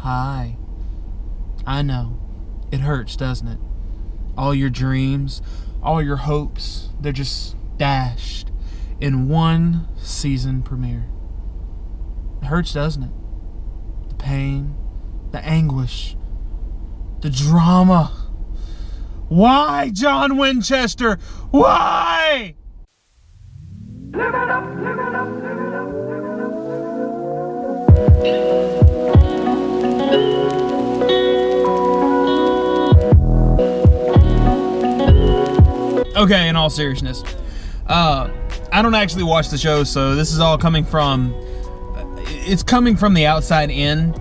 high. I know. It hurts, doesn't it? All your dreams, all your hopes, they're just dashed in one season premiere. It hurts, doesn't it? The pain, the anguish, the drama. Why, John Winchester? Why? Live it up, live it up, live it up. Okay, in all seriousness, I don't actually watch the show, so this is all coming from, it's coming from the outside in.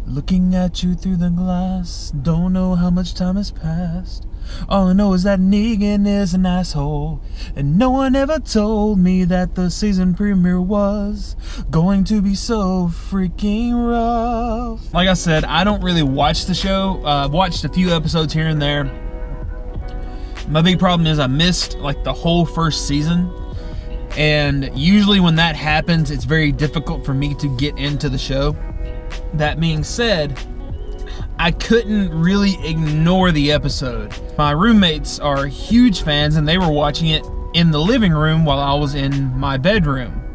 Looking at you through the glass, don't know how much time has passed. All I know is that Negan is an asshole, and no one ever told me that the season premiere was going to be so freaking rough. Like I said, I don't really watch the show. I've watched a few episodes here and there. My big problem is I missed like the whole first season, and usually when that happens, it's very difficult for me to get into the show. That being said, I couldn't really ignore the episode. My roommates are huge fans, and they were watching it in the living room while I was in my bedroom.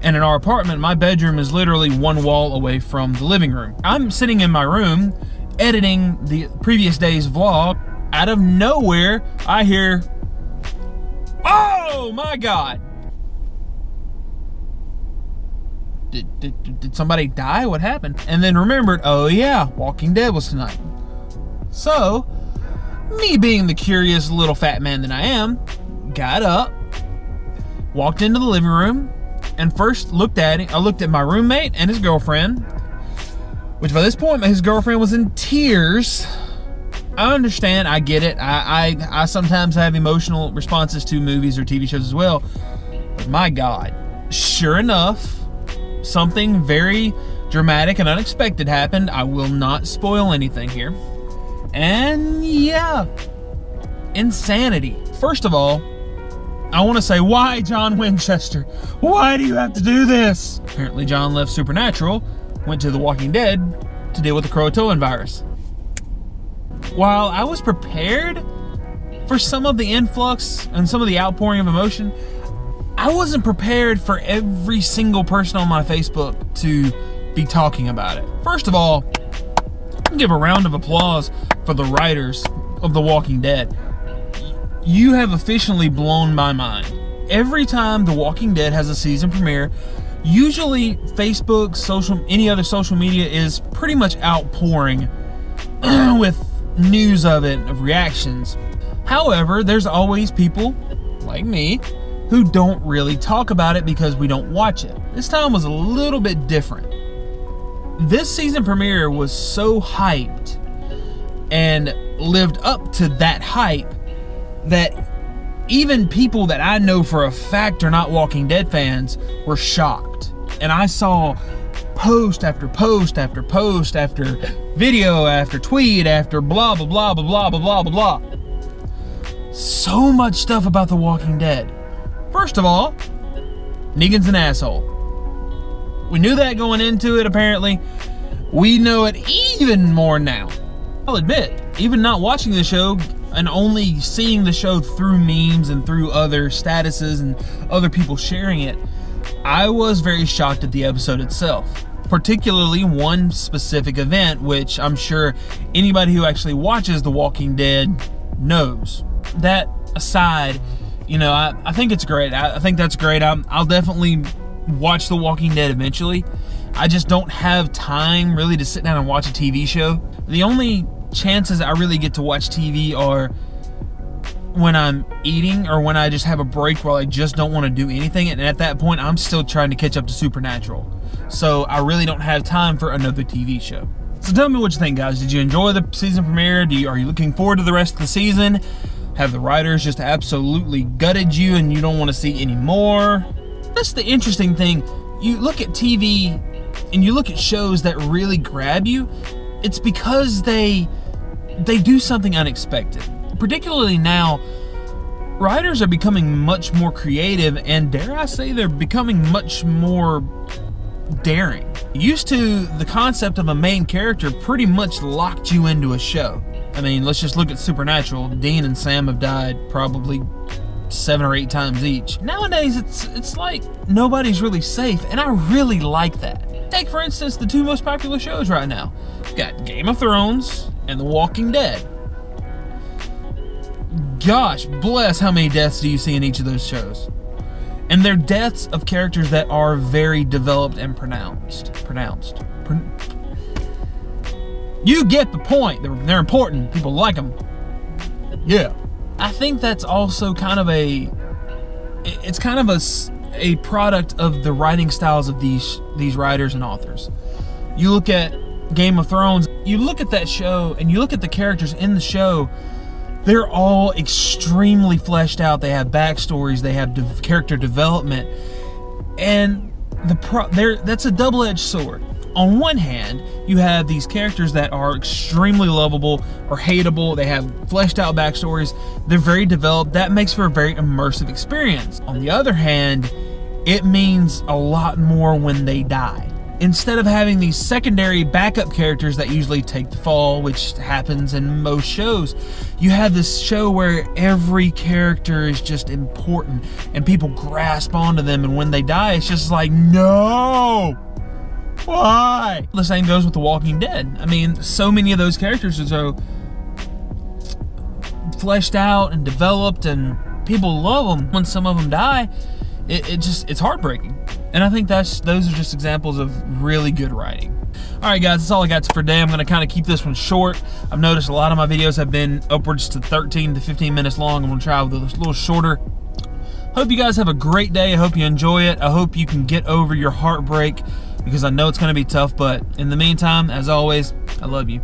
And in our apartment, my bedroom is literally one wall away from the living room. I'm sitting in my room editing the previous day's vlog. Out of nowhere, I hear, "Oh my God! Did somebody die? What happened?" And then remembered, oh yeah, Walking Dead was tonight. So, me being the curious little fat man that I am, got up, walked into the living room, and first looked at it. I looked at my roommate and his girlfriend, which by this point, his girlfriend was in tears. I understand, I get it. I sometimes have emotional responses to movies or TV shows as well. But my God, sure enough, something very dramatic and unexpected happened. I will not spoil anything here. And yeah, insanity. First of all, I want to say, why John Winchester? Why do you have to do this? Apparently John left Supernatural, went to The Walking Dead to deal with the Croatoan virus. While I was prepared for some of the influx and some of the outpouring of emotion, I wasn't prepared for every single person on my Facebook to be talking about it. First of all, give a round of applause for the writers of The Walking Dead. You have officially blown my mind. Every time The Walking Dead has a season premiere, usually Facebook, any other social media is pretty much outpouring with news of it, of reactions. However, there's always people like me who don't really talk about it because we don't watch it. This time was a little bit different. This season premiere was so hyped and lived up to that hype that even people that I know for a fact are not Walking Dead fans were shocked. And I saw post after post after post after video after tweet after blah blah blah blah blah blah blah blah. So much stuff about The Walking Dead. First of all, Negan's an asshole. We knew that going into it, apparently. We know it even more now. I'll admit, even not watching the show and only seeing the show through memes and through other statuses and other people sharing it, I was very shocked at the episode itself. Particularly one specific event, which I'm sure anybody who actually watches The Walking Dead knows. That aside, you know, I think it's great. I think that's great. I'll definitely watch The Walking Dead eventually. I just don't have time really to sit down and watch a TV show. The only chances I really get to watch TV are when I'm eating or when I just have a break where I just don't want to do anything. And at that point, I'm still trying to catch up to Supernatural. So I really don't have time for another TV show. So tell me what you think, guys. Did you enjoy the season premiere? Are you looking forward to the rest of the season? Have the writers just absolutely gutted you and you don't want to see any more? That's the interesting thing. You look at TV and you look at shows that really grab you. It's because they do something unexpected. Particularly now, writers are becoming much more creative, and dare I say they're becoming much more daring. Used to, the concept of a main character pretty much locked you into a show. I mean, let's just look at Supernatural. Dean and Sam have died probably 7 or 8 times each. Nowadays, it's like nobody's really safe, and I really like that. Take, for instance, the 2 most popular shows right now. You've got Game of Thrones and The Walking Dead. Gosh bless, how many deaths do you see in each of those shows? And they're deaths of characters that are very developed and pronounced. You get the point. They're important. People like them. Yeah. I think that's also kind of a product of the writing styles of these writers and authors. You look at Game of Thrones, you look at that show, and you look at the characters in the show, they're all extremely fleshed out. They have backstories, they have character development, and that's a double-edged sword. On one hand, you have these characters that are extremely lovable or hateable. They have fleshed out backstories. They're very developed. That makes for a very immersive experience. On the other hand, it means a lot more when they die. Instead of having these secondary backup characters that usually take the fall, which happens in most shows, you have this show where every character is just important and people grasp onto them, and when they die, it's just like, no! Why? The same goes with The Walking Dead. I mean, so many of those characters are so fleshed out and developed, and people love them. When some of them die, it's heartbreaking. And I think those are just examples of really good writing. All right, guys, that's all I got for today. I'm going to kind of keep this one short. I've noticed a lot of my videos have been upwards to 13 to 15 minutes long. I'm going to try with a little shorter. Hope you guys have a great day. I hope you enjoy it. I hope you can get over your heartbreak, because I know it's going to be tough. But in the meantime, as always, I love you.